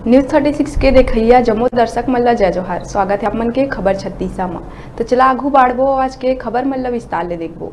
News 36 के देखैया जम्मू दर्शक मल्ला जय जोहार। स्वागत है आप मन के खबर 36 में। तो चला आगू बाढ़बो आज के खबर मल्ला विस्तार ले देखबो।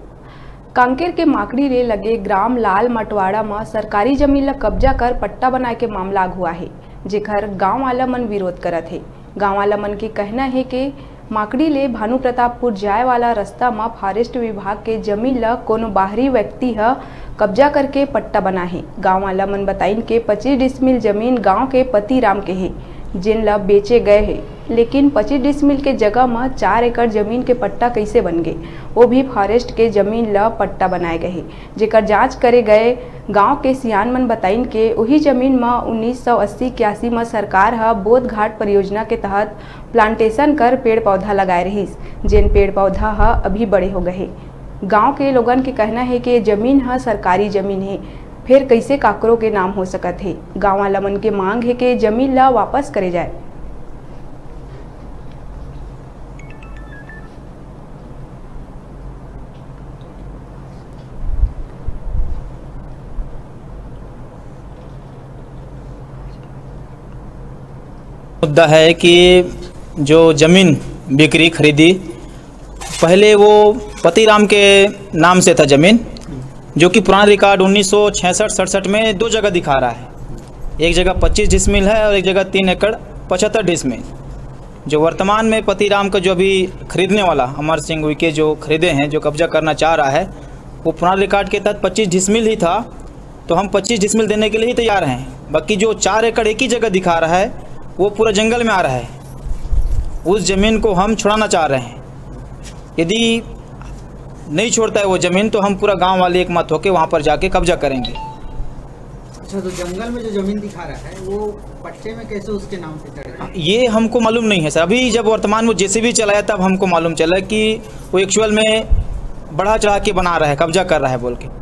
कांकेर के माकड़ी रे लगे ग्राम लाल मटवाड़ा में सरकारी जमीन ला कब्जा कर पट्टा बनाए के मामला आगू हुआ है, जेकर गांव वाला मन विरोध करत है। गांव वाला मन के कहना है कि माकड़ी ले भानु प्रतापपुर जाए वाला रास्ता में फॉरेस्ट विभाग के जमीन ला कोनो बाहरी व्यक्ति है कब्जा करके पट्टा बना है। गांव वाला मन बताइन के 25 डिसमिल जमीन गांव के पति राम के है, जिन ला बेचे गए है, लेकिन 25 डिसमिल के जगह में 4 एकड़ जमीन के पट्टा कैसे बन गए, वो भी फॉरेस्ट के जमीन ला पट्टा बनाए गए है। जेकर जांच करे गए गांव के सियान मन बताइन के वही जमीन में 1980-81 में सरकार है बोध घाट परियोजना के तहत प्लांटेशन कर पेड़ पौधा लगाए रहीस, जिन पेड़ पौधा है अभी बड़े हो गए। गांव के लोगन के कहना है कि जमीन है सरकारी जमीन है, फिर कैसे काकरों के नाम हो सकत है। गांव वाला मन के मांग है कि जमीन ला वापस करे जाए। मुद्दा है कि जो जमीन बिक्री खरीदी, पहले वो पति राम के नाम से था जमीन, जो कि पुराना रिकॉर्ड 1966-67 में 2 जगह दिखा रहा है। एक जगह 25 डिसमिल है और एक जगह 3 एकड़ 75 डिसमिल। जो वर्तमान में पति राम का जो अभी खरीदने वाला अमर सिंह उइके जो खरीदे हैं, जो कब्जा करना चाह रहा है, वो पुराना रिकॉर्ड के तहत 25 डिसमिल ही था, तो हम 25 डिसमिल देने के लिए ही तैयार हैं। बाकी जो 4 एकड़ एक ही जगह दिखा रहा है वो पूरा जंगल में आ रहा है, उस ज़मीन को हम छुड़ाना चाह रहे हैं। यदि नहीं छोड़ता है वो ज़मीन तो हम पूरा गांव वाले एक मत होकर वहाँ पर जाके कब्जा करेंगे। अच्छा, तो जंगल में जो ज़मीन दिखा रहा है वो पट्टे में कैसे उसके नाम से चढ़ेगा? ये हमको मालूम नहीं है सर। अभी जब वर्तमान वो जेसीबी चलाया तब हमको मालूम चला कि वो एक्चुअल में बढ़ा चढ़ा के बना रहा है, कब्जा कर रहा है बोल के।